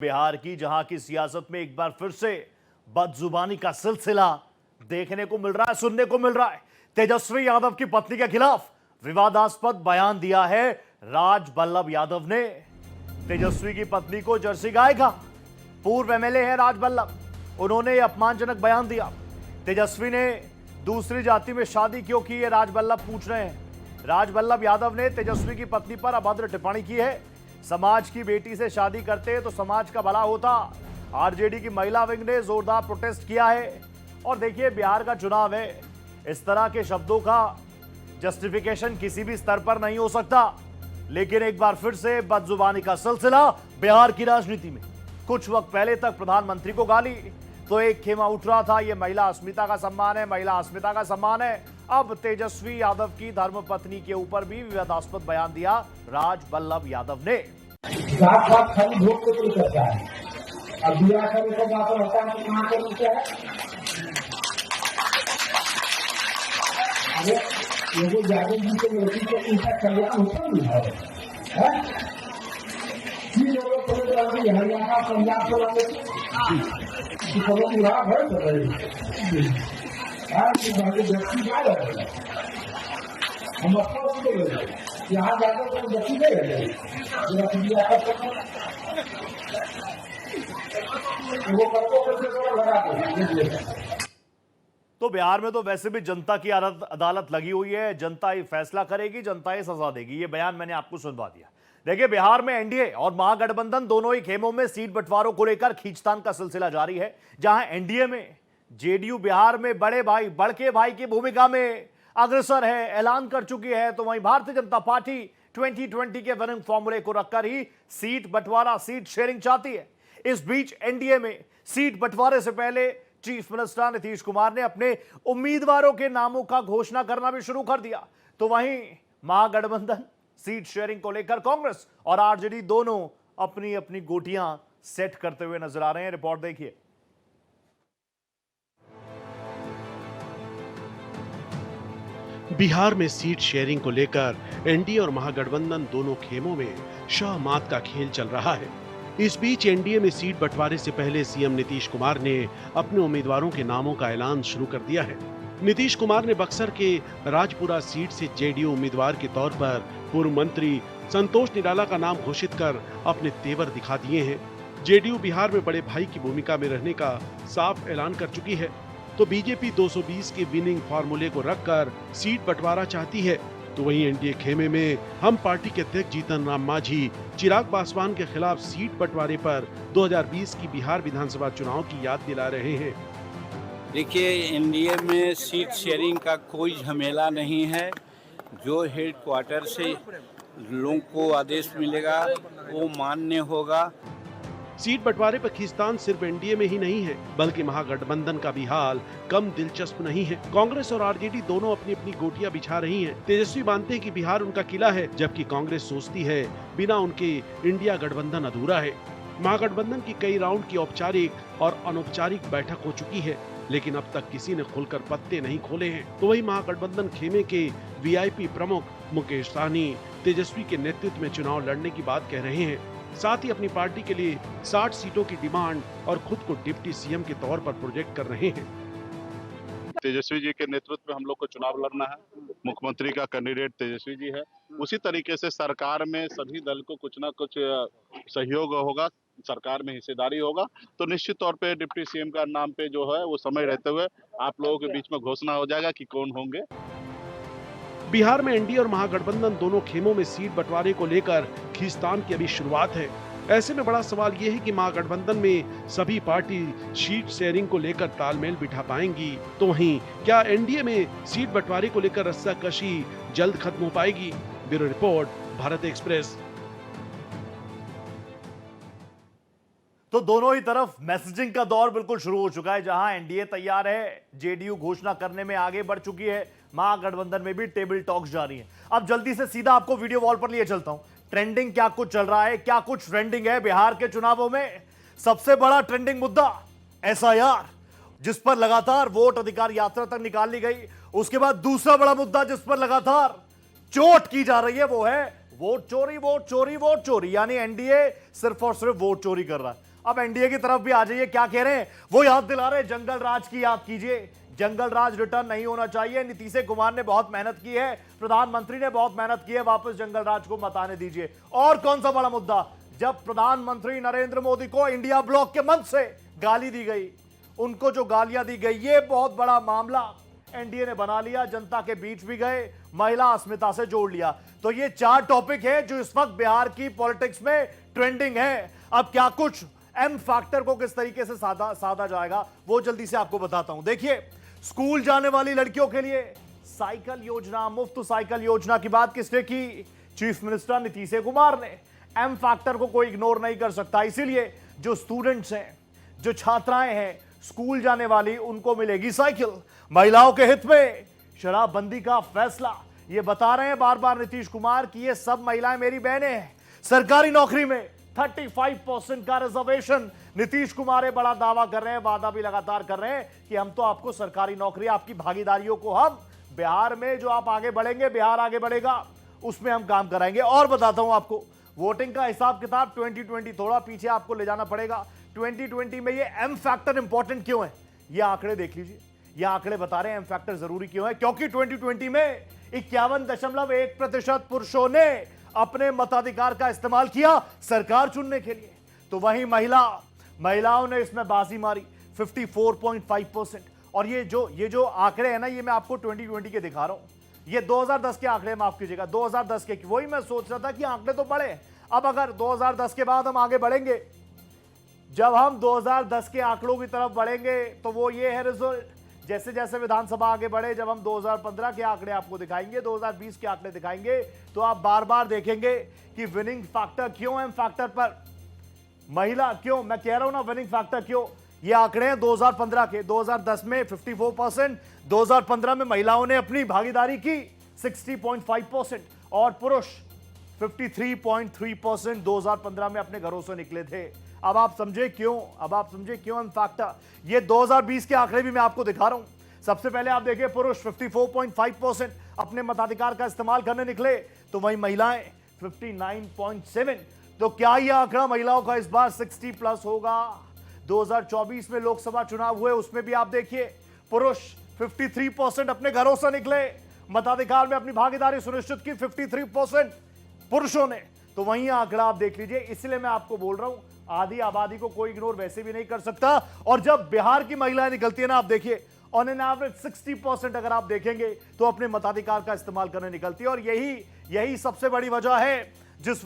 बिहार की, जहां की सियासत में एक बार फिर से बदजुबानी का सिलसिला देखने को मिल रहा है, सुनने को मिल रहा है। तेजस्वी यादव की पत्नी के खिलाफ विवादास्पद बयान दिया है राजबल्लभ यादव ने। तेजस्वी की पत्नी को जर्सी गाय का पूर्व एमएलए है राजबल्लभ, उन्होंने यह अपमानजनक बयान दिया। तेजस्वी ने दूसरी जाति में शादी क्यों की, ये राजबल्लभ पूछ रहे हैं। राजबल्लभ यादव ने तेजस्वी की पत्नी पर अभद्र टिप्पणी की है। समाज की बेटी से शादी करते तो समाज का भला होता। आरजेडी की महिला विंग ने जोरदार प्रोटेस्ट किया है। और देखिए, बिहार का चुनाव है, इस तरह के शब्दों का जस्टिफिकेशन किसी भी स्तर पर नहीं हो सकता। लेकिन एक बार फिर से बदजुबानी का सिलसिला बिहार की राजनीति में। कुछ वक्त पहले तक प्रधानमंत्री को गाली तो एक खेमा उठ रहा था, यह महिला अस्मिता का सम्मान है, महिला अस्मिता का सम्मान है। अब तेजस्वी यादव की धर्मपत्नी के ऊपर भी विवादास्पद बयान दिया राजबल्लभ यादव ने। साथ साथ खाली वोट को भी करता है। अब बिया करने को बात होता है कि कहाँ करूँ क्या है। अरे लोगों जाके जिनसे रोटी को उनका कल्याण होता नहीं है। जी लोगों को हरियाणा पंजाब को लाने की खबर लाभ है तो हम अपने यहाँ जाकर तो व्यक्ति नहीं रहे वो तो बिहार में तो वैसे भी जनता की अदालत लगी हुई है, जनता ही फैसला करेगी, जनता ही सजा देगी। ये बयान मैंने आपको सुनवा दिया। देखिए, बिहार में एनडीए और महागठबंधन दोनों ही खेमों में सीट बंटवारों को लेकर खींचतान का सिलसिला जारी है। जहां एनडीए में जेडीयू बिहार में बड़े भाई बड़के भाई की भूमिका में अग्रसर है, ऐलान कर चुकी है, तो वहीं भारतीय जनता पार्टी 2020 के विनिंग फॉर्मूले को रखकर ही सीट बंटवारा, सीट शेयरिंग चाहती है। इस बीच एनडीए में सीट बंटवारे से पहले चीफ मिनिस्टर नीतीश कुमार ने अपने उम्मीदवारों के नामों का घोषणा करना भी शुरू कर दिया। तो वहीं महागठबंधन सीट शेयरिंग को लेकर कांग्रेस और आरजेडी दोनों अपनी अपनी गोटियां सेट करते हुए नजर आ रहे हैं। रिपोर्ट देखिए। बिहार में सीट शेयरिंग को लेकर एनडीए और महागठबंधन दोनों खेमों में शाह-मात का खेल चल रहा है। इस बीच एनडीए में सीट बंटवारे से पहले सीएम नीतीश कुमार ने अपने उम्मीदवारों के नामों का ऐलान शुरू कर दिया है। नीतीश कुमार ने बक्सर के राजपुरा सीट से जेडीयू उम्मीदवार के तौर पर पूर्व मंत्री संतोष निराला का नाम घोषित कर अपने तेवर दिखा दिए हैं। जेडीयू बिहार में बड़े भाई की भूमिका में रहने का साफ ऐलान कर चुकी है। तो बीजेपी 220 के विनिंग फार्मूले को रखकर सीट बंटवारा चाहती है। तो वहीं एनडीए खेमे में हम पार्टी के अध्यक्ष जीतन राम मांझी चिराग पासवान के खिलाफ सीट बंटवारे पर 2020 की बिहार विधानसभा चुनाव की याद दिला रहे हैं। देखिए, एनडीए में सीट शेयरिंग का कोई झमेला नहीं है। जो हेड क्वार्टर से लोगों को आदेश मिलेगा वो मान्य होगा। सीट बंटवारे पर खींचतान सिर्फ एनडीए में ही नहीं है, बल्कि महागठबंधन का भी हाल कम दिलचस्प नहीं है। कांग्रेस और आरजेडी दोनों अपनी अपनी गोटियां बिछा रही हैं। तेजस्वी मानते हैं कि बिहार उनका किला है, जबकि कांग्रेस सोचती है बिना उनके इंडिया गठबंधन अधूरा है। महागठबंधन की कई राउंड की औपचारिक और अनौपचारिक बैठक हो चुकी है, लेकिन अब तक किसी ने खुलकर पत्ते नहीं खोले हैं। तो वही महागठबंधन खेमे के वीआईपी प्रमुख मुकेश सहनी तेजस्वी के नेतृत्व में चुनाव लड़ने की बात कह रहे हैं। साथ ही अपनी पार्टी के लिए 60 सीटों की डिमांड और खुद को डिप्टी सीएम के तौर पर प्रोजेक्ट कर रहे हैं। तेजस्वी जी के नेतृत्व में हम लोग को चुनाव लड़ना है। मुख्यमंत्री का कैंडिडेट तेजस्वी जी है। उसी तरीके से सरकार में सभी दल को कुछ ना कुछ सहयोग होगा, सरकार में हिस्सेदारी होगा। तो निश्चित तौर पे डिप्टी सीएम का नाम पे जो है वो समय रहते हुए आप लोगों के बीच में घोषणा हो जाएगा कि कौन होंगे। बिहार में एनडीए और महागठबंधन दोनों खेमों में सीट बंटवारे को लेकर खींचतान की अभी शुरुआत है। ऐसे में बड़ा सवाल ये है कि महागठबंधन में सभी पार्टी सीट शेयरिंग को लेकर तालमेल बिठा पाएंगी। तो वहीं क्या एनडीए में सीट बंटवारे को लेकर रस्साकशी जल्द खत्म हो पाएगी? Bureau report, Bharat express. तो दोनों ही तरफ मैसेजिंग का दौर बिल्कुल शुरू हो चुका है। जहां एनडीए तैयार है, जेडीयू घोषणा करने में आगे बढ़ चुकी है, महागठबंधन में भी टेबल टॉक्स जारी है। अब जल्दी से सीधा आपको वीडियो वॉल पर लिए चलता हूं। ट्रेंडिंग क्या कुछ चल रहा है, क्या कुछ ट्रेंडिंग है बिहार के चुनावों में। सबसे बड़ा ट्रेंडिंग मुद्दा एसआईआर, जिस पर लगातार वोट अधिकार यात्रा तक निकाल ली गई। उसके बाद दूसरा बड़ा मुद्दा जिस पर लगातार चोट की जा रही है वो है वोट चोरी, वोट चोरी, वोट चोरी। यानी एनडीए सिर्फ और सिर्फ वोट चोरी कर रहा है। अब एनडीए की तरफ भी आ जाइए। क्या कह रहे हैं वो, याद दिला रहे जंगल राज की, याद कीजिए जंगल राज रिटर्न नहीं होना चाहिए। नीतीश कुमार ने बहुत मेहनत की है, प्रधानमंत्री ने बहुत मेहनत की है, वापस जंगल राज को मत आने दीजिए। और कौन सा बड़ा मुद्दा, जब प्रधानमंत्री नरेंद्र मोदी को इंडिया ब्लॉक के मंच से गाली दी गई, उनको जो गालियां दी गई, ये बहुत बड़ा मामला एनडीए ने बना लिया, जनता के बीच भी गए, महिला अस्मिता से जोड़ लिया। तो ये 4 टॉपिक है जो इस वक्त बिहार की पॉलिटिक्स में ट्रेंडिंग है। अब क्या कुछ एम फैक्टर को किस तरीके से साधा जाएगा वो जल्दी से आपको बताता हूं। देखिए, स्कूल जाने वाली लड़कियों के लिए साइकिल योजना, मुफ्त साइकिल योजना की बात किसने की? चीफ मिनिस्टर नीतीश कुमार ने। एम फैक्टर को कोई इग्नोर नहीं कर सकता, इसीलिए जो स्टूडेंट्स हैं, जो छात्राएं हैं स्कूल जाने वाली, उनको मिलेगी साइकिल। महिलाओं के हित में शराबबंदी का फैसला, ये बता रहे हैं बार बार नीतीश कुमार कि ये सब महिलाएं मेरी बहनें हैं। सरकारी नौकरी में 35% का रिजर्वेशन, नीतीश कुमार ये बड़ा दावा कर रहे हैं, वादा भी लगातार कर रहे हैं कि हम तो आपको सरकारी नौकरी, आपकी भागीदारियों को हम बिहार में जो आप आगे बढ़ेंगे, बिहार आगे बढ़ेगा, उसमें हम काम कराएंगे। और बताता हूं आपको, वोटिंग का हिसाब किताब 2020 थोड़ा पीछे आपको ले जाना पड़ेगा। 2020 में ये एम फैक्टर इंपॉर्टेंट क्यों है, ये आंकड़े देख लीजिए। ये आंकड़े बता रहे हैं एम फैक्टर जरूरी क्यों है, क्योंकि 2020 में 51.1% पुरुषों ने अपने मताधिकार का इस्तेमाल किया सरकार चुनने के लिए। तो वहीं महिलाओं ने इसमें बाजी मारी 54.5%। और ये जो आंकड़े हैं ना, ये मैं आपको 2020 के दिखा रहा हूं, ये 2010 के आंकड़े, माफ कीजिएगा 2010 के। वही मैं सोच रहा था कि आंकड़े तो बड़े हैं। अब अगर 2010 के बाद हम आगे बढ़ेंगे, जब हम 2010 के आंकड़ों की तरफ बढ़ेंगे तो वो ये है रिजल्ट। जैसे जैसे विधानसभा आगे बढ़े, जब हम 2015 के आंकड़े आपको दिखाएंगे, 2020 के आंकड़े दिखाएंगे, तो आप बार बार देखेंगे कि विनिंग फैक्टर क्यों एम फैक्टर पर महिला, क्यों मैं कह रहा हूं ना विनिंग फैक्टर क्यों। ये आंकड़े हैं 2015 के। 2010 में 54%, 2015 में महिलाओं ने अपनी भागीदारी की 60.5% और पुरुष 53.3% 2015 में अपने घरों से निकले थे। अब आप समझे क्यों एम फैक्टर। ये 2020 के आंकड़े भी मैं आपको दिखा रहा हूं। सबसे पहले आप देखिए, पुरुष 54.5% अपने मताधिकार का इस्तेमाल करने निकले, तो वहीं महिलाएं 59.7। तो क्या यह आंकड़ा महिलाओं का इस बार 60+ होगा? 2024 में लोकसभा चुनाव हुए, उसमें भी आप देखिए पुरुष 53% अपने घरों से निकले, मताधिकार में अपनी भागीदारी सुनिश्चित की 53% पुरुषों ने। तो वहीं आंकड़ा आप देख लीजिए। इसलिए मैं आपको बोल रहा हूं, आधी आबादी को कोई इग्नोर वैसे भी नहीं कर सकता। और जब बिहार की महिलाएं निकलती है ना, आप देखिए ऑन एन एवरेज 60% अगर आप देखेंगे तो अपने मताधिकार का इस्तेमाल करने निकलती है। और यही सबसे बड़ी वजह है जिस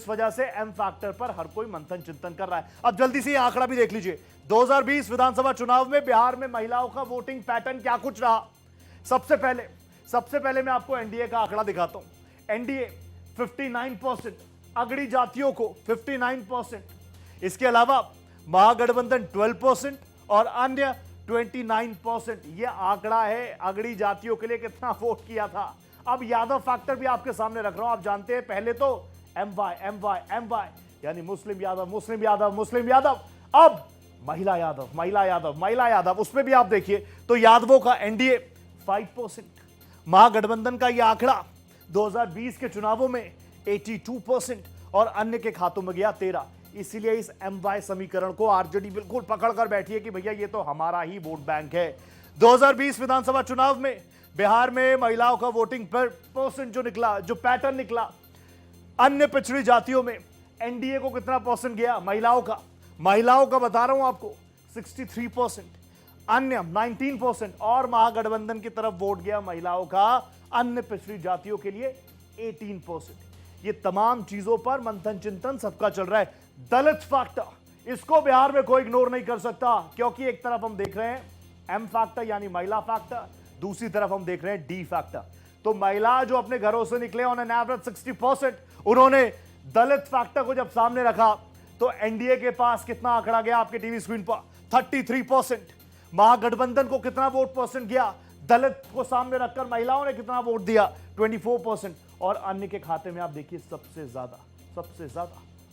वजह से एम फैक्टर पर हर कोई मंथन चिंतन कर रहा है। अब जल्दी से ये आंकड़ा भी देख लीजिए। 2020 विधानसभा चुनाव में बिहार में महिलाओं का वोटिंग पैटर्न क्या कुछ रहा। सबसे पहले मैं आपको एनडीए का आंकड़ा दिखाता हूं। एनडीए 59%, अगड़ी जातियों को 59%, इसके अलावा महागठबंधन 12% और अन्य 29%। यह आंकड़ा है अगड़ी जातियों के लिए कितना वोट किया था। अब यादव फैक्टर भी आपके सामने रख रहा हूं। आप जानते हैं पहले तो एम वाई यानी मुस्लिम यादव, अब महिला यादव, उसमें भी आप देखिए तो यादवों का एनडीए 5%, महागठबंधन का यह आंकड़ा 2020 के चुनावों में 82% और अन्य के खातों में गया 13। इसीलिए इस एम वाई समीकरण को आरजेडी बिल्कुल पकड़ कर बैठी है कि भैया ये तो हमारा ही वोट बैंक है। 2020 विधानसभा चुनाव में बिहार में महिलाओं का वोटिंग परसेंट जो पैटर्न निकला, अन्य पिछड़ी जातियों में एनडीए को कितना परसेंट गया महिलाओं का बता रहा हूं आपको 63%, अन्य 19% और महागठबंधन की तरफ वोट गया महिलाओं का अन्य पिछड़ी जातियों के लिए 18%। ये तमाम चीजों पर मंथन चिंतन सबका चल रहा है। दलित फैक्टर, इसको बिहार में कोई इग्नोर नहीं कर सकता, क्योंकि एक तरफ हम देख रहे हैं एम फैक्टर यानी महिला फैक्टर, दूसरी तरफ हम देख रहे हैं डी फैक्टर। तो महिला जो अपने घरों से निकले ऑन एन एवरेज 60%, उन्होंने दलित फैक्टर को जब सामने रखा तो एनडीए के पास कितना आंकड़ा गया आपके टीवी स्क्रीन पर 33%। महागठबंधन को कितना वोट परसेंट गया, दलित को सामने रखकर महिलाओं ने कितना वोट दिया 24%, और अन्य के खाते में आप देखिए सबसे ज्यादा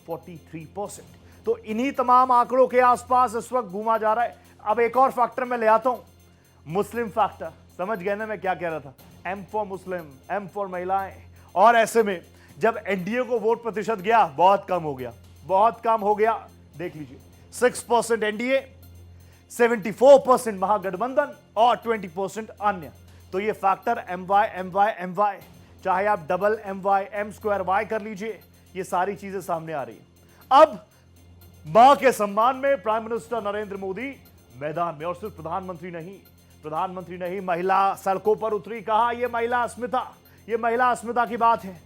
43%। तो इन्हीं तमाम आंकड़ों के आसपास इस वक्त घूमा जा रहा है। अब एक और फैक्टर मैं ले आता हूं, मुस्लिम फैक्टर। समझ गए ना मैं क्या कह रहा था, M for Muslim, M for महिलाएं। और ऐसे में जब एनडीए को वोट प्रतिशत गया बहुत कम हो गया देख लीजिए, 6% एनडीए, 74% महागठबंधन और 20% अन्य। तो ये फैक्टर MY, चाहे आप डबल MY, M2Y कर लीजिए, ये सारी चीजें सामने आ रही है। अब मां के सम्मान में प्राइम मिनिस्टर नरेंद्र मोदी मैदान में, और सिर्फ प्रधानमंत्री नहीं, महिला सड़कों पर उतरी, कहा यह महिला अस्मिता की बात है।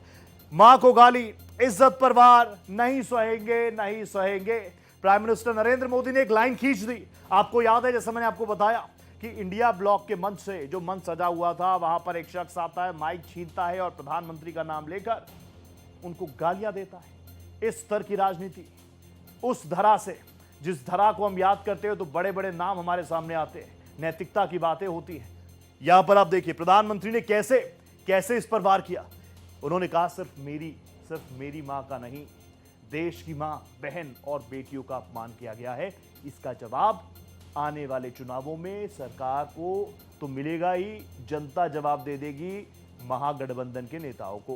मां को गाली, इज्जत पर वार, नहीं सहेंगे। प्राइम मिनिस्टर नरेंद्र मोदी ने एक लाइन खींच दी। आपको याद है, जैसे मैंने आपको बताया कि इंडिया ब्लॉक के मंच से, जो मंच सजा हुआ था, वहां पर एक शख्स आता है, माइक छीनता है और प्रधानमंत्री का नाम लेकर उनको गालियां देता है। इस स्तर की राजनीति, उस धरा से, जिस धरा को हम याद करते हैं तो बड़े बड़े नाम हमारे सामने आते हैं, नैतिकता की बातें होती हैं। यहां पर आप देखिए प्रधानमंत्री ने कैसे इस पर वार किया। उन्होंने कहा सिर्फ मेरी मां का नहीं, देश की मां, बहन और बेटियों का अपमान किया गया है। इसका जवाब आने वाले चुनावों में सरकार को तो मिलेगा ही, जनता जवाब दे देगी महागठबंधन के नेताओं को।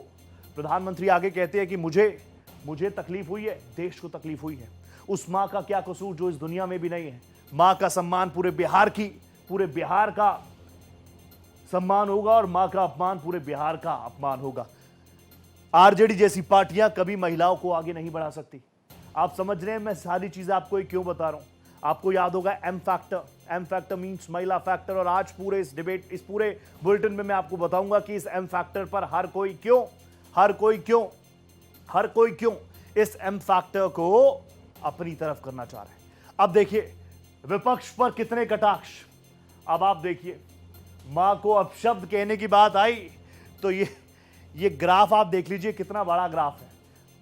प्रधानमंत्री आगे कहते हैं कि मुझे तकलीफ हुई है, देश को तकलीफ हुई है। उस मां का क्या कसूर जो इस दुनिया में भी नहीं है। मां का सम्मान पूरे बिहार का सम्मान होगा और मां का अपमान पूरे बिहार का अपमान होगा। आरजेडी जैसी पार्टियां कभी महिलाओं को आगे नहीं बढ़ा सकती। आप समझ रहे हैं मैं सारी चीजें आपको क्यों बता रहा हूं। आपको याद होगा एम फैक्टर मींस महिला फैक्टर, और आज पूरे इस डिबेट, इस पूरे बुलेटिन में मैं आपको बताऊंगा कि इस एम फैक्टर पर हर कोई क्यों इस एम फैक्टर को अपनी तरफ करना चाह रहा है। अब देखिए विपक्ष पर कितने कटाक्ष। अब आप देखिए, मां को अपशब्द कहने की बात आई तो ये ग्राफ आप देख लीजिए, कितना बड़ा ग्राफ है।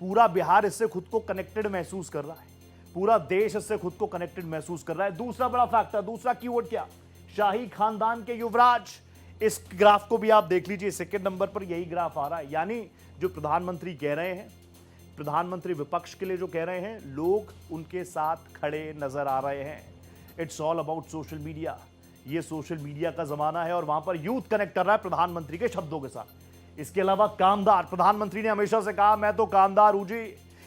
पूरा बिहार इससे खुद को कनेक्टेड महसूस कर रहा है, पूरा देश इससे खुद को कनेक्टेड महसूस कर रहा है। दूसरा बड़ा फैक्टर, दूसरा कीवर्ड क्या, शाही खानदान के युवराज। इस ग्राफ को भी आप देख लीजिए, सेकंड नंबर पर यही ग्राफ आ रहा है। यानी जो प्रधानमंत्री कह रहे हैं, प्रधानमंत्री विपक्ष के लिए जो कह रहे हैं, लोग उनके साथ खड़े नजर आ रहे हैं। It's all about social media. ये सोशल मीडिया का जमाना है और वहां पर यूथ कनेक्ट कर रहा है प्रधानमंत्री के शब्दों के साथ। इसके अलावा कामदार, प्रधानमंत्री ने हमेशा से कहा मैं तो कामदार हूं जी,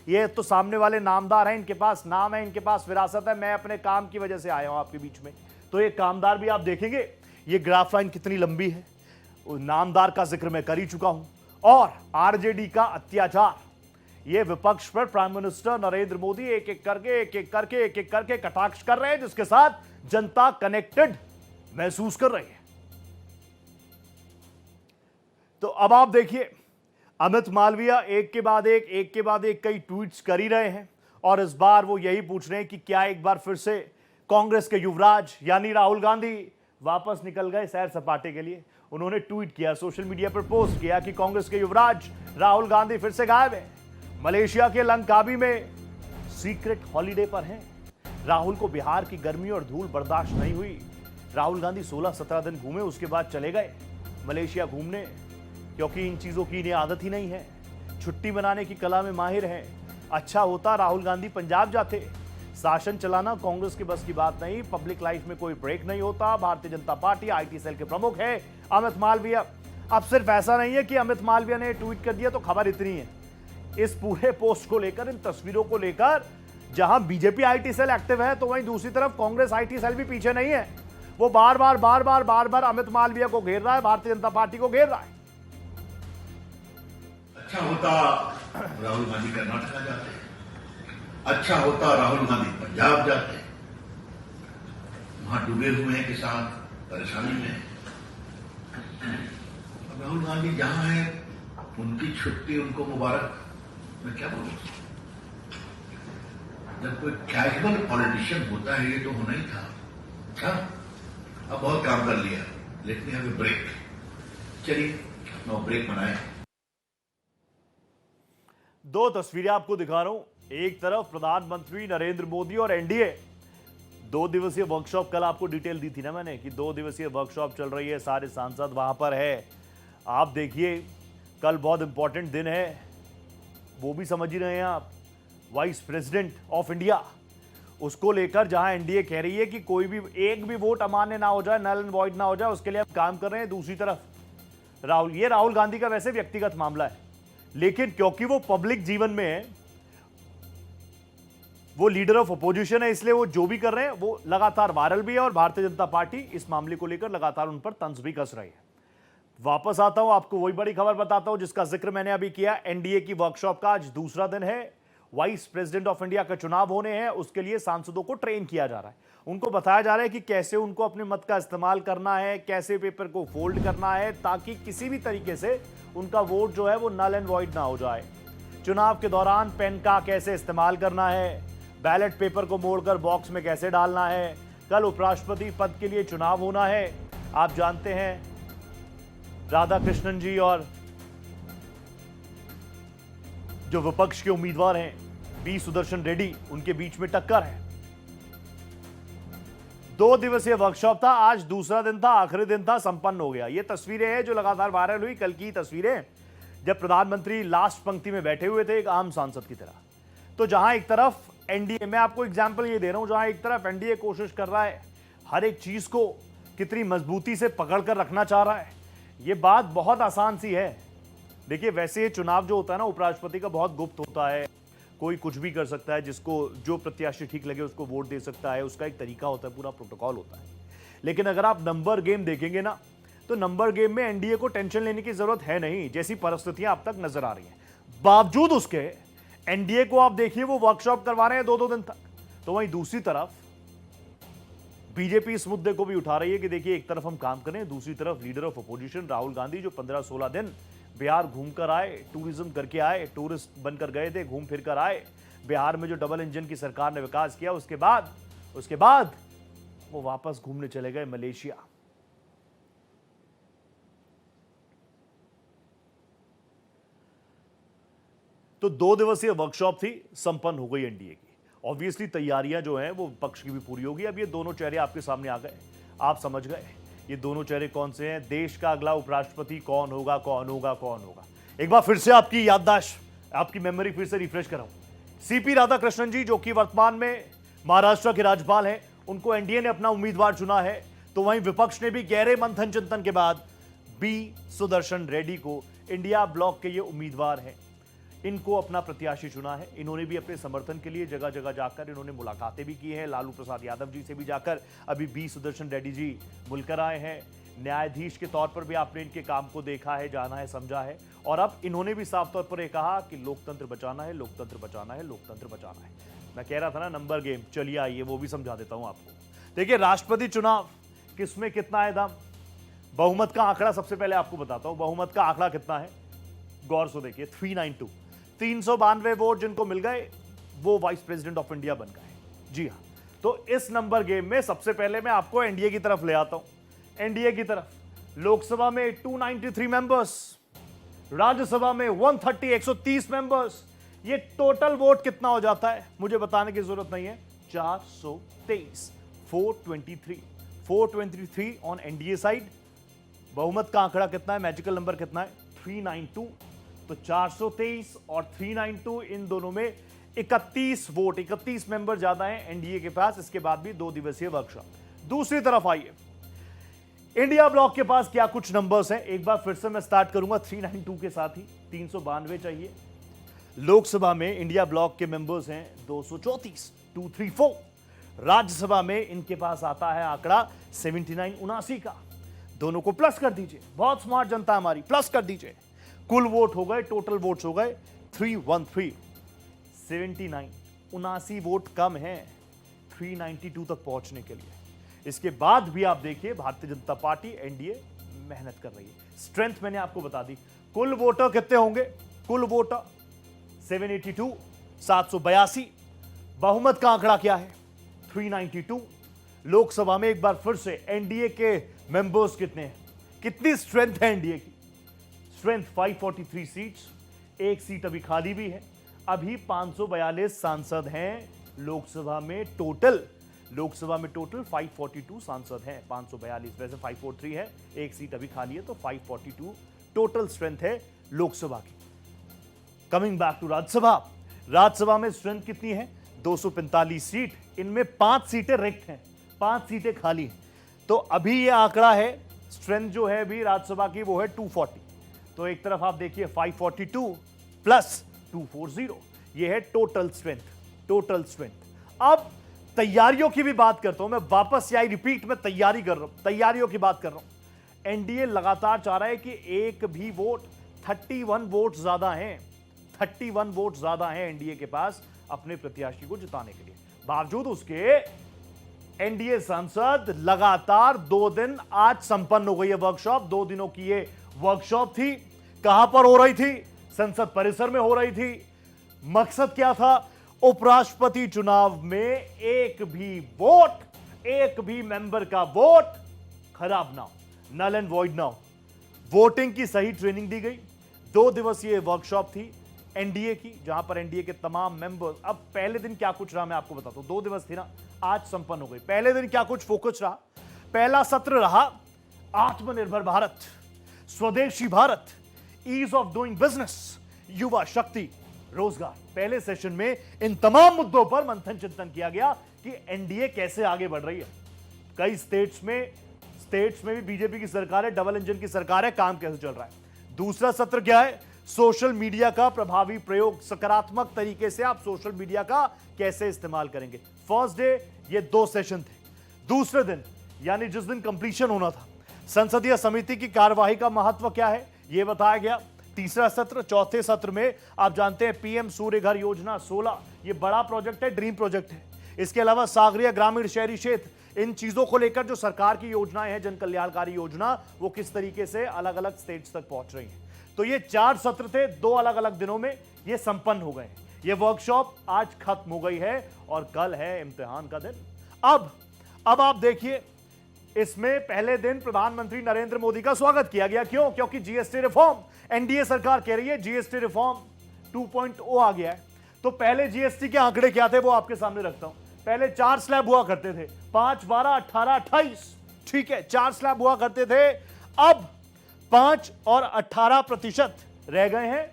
ये तो सामने वाले नामदार हैं, इनके पास नाम है, इनके पास विरासत है, मैं अपने काम की वजह से आया हूं आपके बीच में। तो ये कामदार भी आप देखेंगे, ये ग्राफ लाइन कितनी लंबी है। नामदार का जिक्र मैं कर ही चुका हूं। और आरजेडी का अत्याचार, ये विपक्ष पर प्राइम मिनिस्टर नरेंद्र मोदी एक एक करके कटाक्ष कर रहे हैं, जिसके साथ जनता कनेक्टेड महसूस कर रही है। तो अब आप देखिए, अमित मालविया एक के बाद एक कई ट्वीट्स कर ही रहे हैं, और इस बार वो यही पूछ रहे हैं कि क्या एक बार फिर से कांग्रेस के युवराज यानी राहुल गांधी वापस निकल गए सैर सपाटे के लिए। उन्होंने ट्वीट किया, सोशल मीडिया पर पोस्ट किया कि कांग्रेस के युवराज राहुल गांधी फिर से गायब हैं, मलेशिया के लंकावी में सीक्रेट हॉलीडे पर हैं। राहुल को बिहार की गर्मी और धूल बर्दाश्त नहीं हुई। राहुल गांधी 16-17 दिन घूमे, उसके बाद चले गए मलेशिया घूमने, क्योंकि इन चीजों की इन्हें आदत ही नहीं है। छुट्टी मनाने की कला में माहिर हैं। अच्छा होता राहुल गांधी पंजाब जाते। शासन चलाना कांग्रेस की बस की बात नहीं, पब्लिक लाइफ में कोई ब्रेक नहीं होता। Bharatiya Janata party IT cell के प्रमुख है अमित मालविया। अब सिर्फ ऐसा नहीं है कि अमित मालविया ने ट्वीट कर दिया तो खबर इतनी है। इस पूरे पोस्ट को लेकर, इन तस्वीरों को लेकर, जहां बीजेपी आईटी सेल एक्टिव है तो वहीं दूसरी तरफ कांग्रेस आईटी सेल भी पीछे नहीं है। वो बार बार अमित मालविया को घेर रहा है, भारतीय जनता पार्टी को घेर रहा है। अच्छा होता राहुल गांधी कर्नाटक जाते, अच्छा होता राहुल गांधी पंजाब जाते, वहां डूबे हुए हैं किसान, परेशानी में। अब राहुल गांधी जहां है, उनकी छुट्टी उनको मुबारक। मैं क्या बोलूं, जब कोई कैजुअल पॉलिटिशियन होता है, ये तो होना ही था। अच्छा, अब बहुत काम कर लिया, let me have a break. चलिए अपना ब्रेक बनाए। दो तस्वीरें आपको दिखा रहा हूं। एक तरफ प्रधानमंत्री नरेंद्र मोदी और एनडीए, 2 दिवसीय वर्कशॉप, कल आपको डिटेल दी थी ना मैंने कि 2 दिवसीय वर्कशॉप चल रही है, सारे सांसद वहां पर है। आप देखिए, कल बहुत इंपॉर्टेंट दिन है, वो भी समझ ही रहे हैं आप। वाइस प्रेसिडेंट ऑफ इंडिया, उसको लेकर जहां एनडीए कह रही है कि कोई भी एक भी वोट अमान्य ना हो जाए, नल एंड वॉइड ना हो जाए, उसके लिए हम काम कर रहे हैं। दूसरी तरफ राहुल गांधी का वैसे व्यक्तिगत मामला है, लेकिन क्योंकि वो पब्लिक जीवन में है, वो लीडर ऑफ अपोजिशन है, इसलिए वो जो भी कर रहे हैं वो लगातार वायरल भी है और भारतीय जनता पार्टी इस मामले को लेकर लगातार उन पर तंज भी कस रही है। वापस आता हूं, आपको वही बड़ी खबर बताता हूं जिसका जिक्र मैंने अभी किया। एनडीए की वर्कशॉप का आज दूसरा दिन है। वाइस प्रेसिडेंट ऑफ इंडिया का चुनाव होने हैं, उसके लिए सांसदों को ट्रेन किया जा रहा है। उनको बताया जा रहा है कि कैसे उनको अपने मत का इस्तेमाल करना है, कैसे पेपर को फोल्ड करना है, ताकि किसी भी तरीके से उनका वोट जो है वो नल एंड वॉइड ना हो जाए। चुनाव के दौरान पेन का कैसे इस्तेमाल करना है, बैलेट पेपर को मोड़कर बॉक्स में कैसे डालना है। कल उपराष्ट्रपति पद के लिए चुनाव होना है। आप जानते हैं राधा कृष्णन जी और जो विपक्ष के उम्मीदवार हैं बी सुदर्शन रेड्डी, उनके बीच में टक्कर है। 2 दिवसीय वर्कशॉप था, आज दूसरा दिन था, आखिरी दिन था, संपन्न हो गया। ये तस्वीरें हैं जो लगातार वायरल हुई, कल की तस्वीरें जब प्रधानमंत्री लास्ट पंक्ति में बैठे हुए थे एक आम सांसद की तरह। तो जहां एक तरफ एनडीए, मैं आपको एग्जांपल ये दे रहा हूं, जहां एक तरफ एनडीए कोशिश कर रहा है हर एक चीज को कितनी मजबूती से पकड़ कर रखना चाह रहा है, ये बात बहुत आसान सी है। देखिए, वैसे चुनाव जो होता है ना उपराष्ट्रपति का, बहुत गुप्त होता है। कोई कुछ भी कर सकता है, जिसको जो प्रत्याशी ठीक लगे उसको वोट दे सकता है, उसका एक तरीका होता है, पूरा प्रोटोकॉल होता है। लेकिन अगर आप नंबर गेम देखेंगे ना, तो नंबर गेम में एनडीए को टेंशन लेने की जरूरत है नहीं, जैसी परिस्थितियां अब तक नजर आ रही हैं। बावजूद उसके एनडीए को आप देखिए वो वर्कशॉप करवा रहे हैं 2-2 दिन तक। तो वहीं दूसरी तरफ बीजेपी इस मुद्दे को भी उठा रही है कि देखिए, एक तरफ हम काम करें, दूसरी तरफ leader of opposition Rahul Gandhi जो 15-16 दिन बिहार घूमकर आए, टूरिज्म करके आए, टूरिस्ट बनकर गए थे, घूम फिर कर आए। बिहार में जो डबल इंजन की सरकार ने विकास किया, उसके बाद वो वापस घूमने चले गए मलेशिया। तो 2 दिवसीय वर्कशॉप थी, संपन्न हो गई एनडीए की। ऑब्वियसली तैयारियां जो हैं वो पक्ष की भी पूरी होगी। अब ये दोनों चेहरे आपके सामने आ गए, आप समझ गए ये दोनों चेहरे कौन से हैं। देश का अगला उपराष्ट्रपति कौन होगा, कौन होगा, कौन होगा। एक बार फिर से आपकी याददाश्त, आपकी मेमोरी फिर से रिफ्रेश कराऊं। सीपी राधाकृष्णन जी जो कि वर्तमान में महाराष्ट्र के राज्यपाल हैं, उनको एनडीए ने अपना उम्मीदवार चुना है। तो वहीं विपक्ष ने भी गहरे मंथन चिंतन के बाद बी सुदर्शन रेड्डी को इंडिया ब्लॉक के ये उम्मीदवार हैं, इनको अपना प्रत्याशी चुना है। इन्होंने भी अपने समर्थन के लिए जगह जगह जाकर इन्होंने मुलाकातें भी की हैं। लालू प्रसाद यादव जी से भी जाकर अभी बी सुदर्शन रेड्डी जी मिलकर आए हैं। न्यायाधीश के तौर पर भी आपने इनके काम को देखा है, जाना है, समझा है। और अब इन्होंने भी साफ तौर पर यह कहा कि लोकतंत्र बचाना है, लोकतंत्र बचाना है, लोकतंत्र बचाना है। मैं कह रहा था ना नंबर गेम, चलिए आइए वो भी समझा देता हूं आपको। देखिए, राष्ट्रपति चुनाव किसमें कितना है दाम। बहुमत का आंकड़ा सबसे पहले आपको बताता हूं। बहुमत का आंकड़ा कितना है, गौर से देखिए, 392, 392 वोट जिनको मिल गए वो वाइस प्रेसिडेंट ऑफ इंडिया बन गए। जी हां, तो इस नंबर गेम में सबसे पहले मैं आपको एनडीए की तरफ ले आता हूं। एनडीए की तरफ लोकसभा में 293 मेंबर्स, राज्यसभा में 130, 130 मेंबर्स। ये टोटल वोट कितना हो जाता है मुझे बताने की जरूरत नहीं है, 423, 423 ऑन एनडीए साइड। बहुमत का आंकड़ा कितना है, मैजिकल नंबर कितना है, 392। तो 423 और 392 इन दोनों में 31 वोट, 31 मेंबर ज्यादा हैं एनडीए के पास। इसके बाद भी 2 दिवसीय वर्कशॉप। दूसरी तरफ आइए, इंडिया ब्लॉक के पास क्या कुछ नंबर्स हैं। एक बार फिर से मैं स्टार्ट करूंगा 392 के साथ ही, 392 चाहिए। लोकसभा में इंडिया ब्लॉक के मेंबर्स हैं 234, 234। राज्यसभा में इनके पास आता है आंकड़ा 79, 79 का। दोनों को प्लस कर दीजिए, बहुत स्मार्ट जनता हमारी, प्लस कर दीजिए। कुल वोट हो गए, टोटल वोट्स हो गए 313, 79, 79 वोट कम है 392 तक पहुंचने के लिए। इसके बाद भी आप देखिए भारतीय जनता पार्टी एनडीए मेहनत कर रही है। स्ट्रेंथ मैंने आपको बता दी। कुल वोटर कितने होंगे, कुल वोटर 782, 782। बहुमत का आंकड़ा क्या है, 392। लोकसभा में एक बार फिर से एनडीए के मेंबर्स कितने हैं, कितनी स्ट्रेंथ है एनडीए की। स्ट्रेंथ 543 सीट्स, एक सीट अभी खाली भी है। अभी 542 सांसद हैं लोकसभा में टोटल। लोकसभा में टोटल 542 सांसद हैं, 542 वैसे 543 है, एक सीट अभी खाली है, तो 542 टोटल स्ट्रेंथ है लोकसभा की। Coming back to Rajya Sabha, Rajya Sabha में स्ट्रेंथ कितनी है, 245 सीट। इनमें 5 सीटें रिक्त हैं, 5 सीटें खाली हैं। तो अभी ये आंकड़ा है, स्ट्रेंथ जो है अभी राज्यसभा की वो है 240। तो एक तरफ आप देखिए 542 प्लस 240, ये है टोटल स्ट्रेंथ, टोटल स्ट्रेंथ। अब तैयारियों की भी बात करता हूं मैं, वापस से आई रिपीट में तैयारी कर रहा हूं, तैयारियों की बात कर रहा हूं। एनडीए लगातार चाह रहा है कि एक भी वोट 31 वोट ज्यादा हैं, 31 वोट ज्यादा हैं एनडीए के पास अपने प्रत्याशी को जिताने के लिए। बावजूद उसके एनडीए सांसद लगातार 2 दिन, आज संपन्न हो गई है वर्कशॉप, 2 दिनों की ये वर्कशॉप थी। कहां पर हो रही थी? संसद परिसर में हो रही थी। मकसद क्या था? उपराष्ट्रपति चुनाव में एक भी वोट, एक भी मेंबर का वोट खराब ना हो, नल एंड वॉइड ना हो। वोटिंग की सही ट्रेनिंग दी गई। 2 दिवसीय वर्कशॉप थी एनडीए की, जहां पर एनडीए के तमाम मेंबर्स, अब पहले दिन क्या कुछ रहा मैं आपको बताता हूं। 2 दिवस थी ना, आज संपन्न हो गई। पहले दिन क्या कुछ फोकस रहा? पहला सत्र रहा आत्मनिर्भर भारत, स्वदेशी Bharat, ease of doing business, युवा शक्ति, रोजगार। पहले सेशन में इन तमाम मुद्दों पर मंथन चिंतन किया गया कि एनडीए कैसे आगे बढ़ रही है। कई स्टेट्स में भी बीजेपी की सरकार है, डबल इंजन की सरकार है, काम कैसे चल रहा है। दूसरा सत्र क्या है? सोशल मीडिया का प्रभावी प्रयोग, सकारात्मक तरीके से आप सोशल मीडिया का कैसे इस्तेमाल करेंगे। फर्स्ट डे ये 2 सेशन थे। दूसरे दिन यानी जिस दिन कंप्लीशन होना था, संसदीय समिति की कार्यवाही का महत्व क्या है यह बताया गया। तीसरा सत्र, चौथे सत्र में आप जानते हैं पीएम सूर्य घर योजना 16, ये बड़ा प्रोजेक्ट है, ड्रीम प्रोजेक्ट है। इसके अलावा सागरीय, ग्रामीण, शहरी क्षेत्र, इन चीजों को लेकर जो सरकार की योजनाएं हैं, जन कल्याणकारी योजना, वो किस तरीके से अलग अलग स्टेट्स तक पहुंच रही हैं। तो ये 4 सत्र थे, 2 अलग अलग दिनों में ये संपन्न हो गए। ये वर्कशॉप आज खत्म हो गई है और कल है इम्तिहान का दिन। अब आप देखिए, इसमें पहले दिन प्रधानमंत्री नरेंद्र मोदी का स्वागत किया गया। क्यों? क्योंकि जीएसटी रिफॉर्म, एनडीए सरकार कह रही है जीएसटी रिफॉर्म 2.0 आ गया है। तो पहले जीएसटी के आंकड़े क्या थे वो आपके सामने रखता हूं। पहले 4 स्लैब हुआ करते थे, 5, 12, 18, 28, ठीक है, 4 स्लैब हुआ करते थे। अब 5 और 18% रह गए हैं।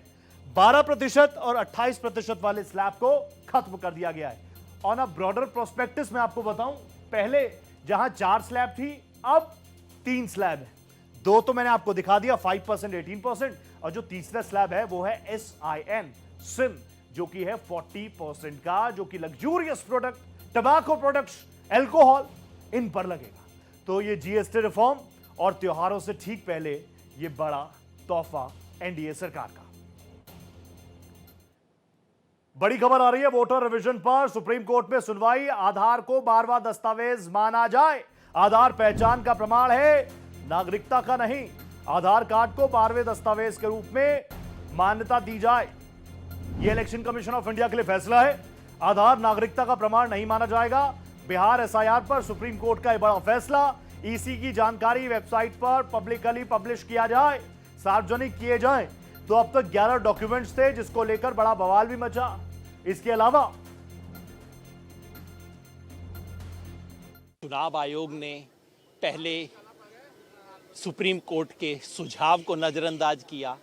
12% और 28% वाले स्लैब को खत्म कर दिया गया है। ऑन अ ब्रॉडर प्रोस्पेक्टिस मैं आपको बताऊं, पहले जहां 4 स्लैब थी, अब 3 स्लैब है। 2 तो मैंने आपको दिखा दिया, 5%, 18%, और जो तीसरा स्लैब है वो है सिम, जो कि है 40% का, जो कि luxurious product, tobacco products, alcohol, इन पर लगेगा। तो ये जीएसटी रिफॉर्म और त्योहारों से ठीक पहले ये बड़ा तोहफा एनडीए सरकार का। बड़ी खबर आ रही है वोटर रिवीजन पर। सुप्रीम कोर्ट में सुनवाई। आधार को 12वां दस्तावेज माना जाए। आधार पहचान का प्रमाण है, नागरिकता का नहीं। आधार कार्ड को 12वें दस्तावेज के रूप में मान्यता दी जाए, यह इलेक्शन कमीशन ऑफ इंडिया के लिए फैसला है। आधार नागरिकता का प्रमाण नहीं माना जाएगा। बिहार एसआईआर पर सुप्रीम कोर्ट का यह बड़ा फैसला। ईसी की जानकारी वेबसाइट पर पब्लिकली पब्लिश किया जाए, सार्वजनिक किए जाए। तो अब तक 11 डॉक्यूमेंट्स थे, जिसको लेकर बड़ा बवाल भी मचा। इसके अलावा चुनाव आयोग ने पहले सुप्रीम कोर्ट के सुझाव को नजरअंदाज किया,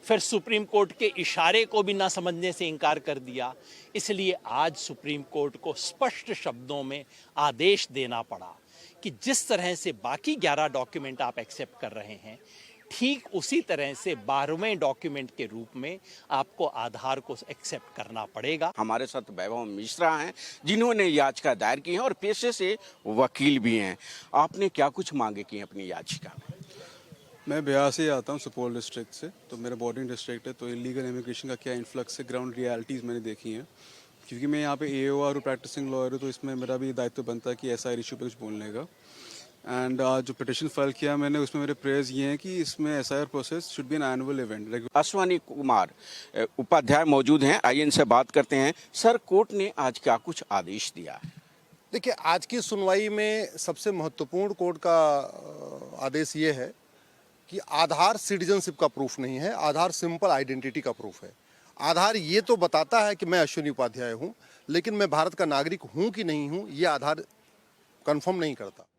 फिर सुप्रीम कोर्ट के इशारे को भी ना समझने से इनकार कर दिया। इसलिए आज सुप्रीम कोर्ट को स्पष्ट शब्दों में आदेश देना पड़ा कि जिस तरह से बाकी 11 डॉक्यूमेंट आप एक्सेप्ट कर रहे हैं, ठीक उसी तरह से 12वें डॉक्यूमेंट के रूप में आपको आधार को एक्सेप्ट करना पड़ेगा। हमारे साथ वैभव मिश्रा हैं, जिन्होंने याचिका दायर की है और पेशे से वकील भी हैं। आपने क्या कुछ मांगे की हैं अपनी याचिका में? मैं बिहार से आता हूँ, सुपौल डिस्ट्रिक्ट से। तो मेरा बॉर्डरिंग डिस्ट्रिक्ट है, तो इलीगल इमिग्रेशन का क्या इन्फ्लक्स है, ग्राउंड रियलिटीज़ मैंने देखी हैं। क्योंकि मैं यहाँ पे एओआर और प्रैक्टिसिंग लॉयर हूँ, तो इसमें मेरा भी दायित्व बनता है कि एसआईआर इशू पे कुछ बोलने का। एंड जो पिटिशन फाइल किया मैंने, उसमें मेरे प्रेयर्स ये हैं कि इसमें SIR process should be an annual event. Ashwani Kumar Upadhyay मौजूद हैं, आइए इनसे बात करते हैं। सर, कोर्ट ने आज क्या कुछ आदेश दिया है? देखिए, आज की सुनवाई में सबसे महत्वपूर्ण कोर्ट का आदेश ये है कि आधार सिटीजनशिप का प्रूफ नहीं है, आधार सिंपल आइडेंटिटी का प्रूफ है। आधार ये तो बताता है कि मैं अश्विनी उपाध्याय हूँ, लेकिन मैं भारत का नागरिक हूँ कि नहीं हूँ, ये आधार कंफर्म नहीं करता।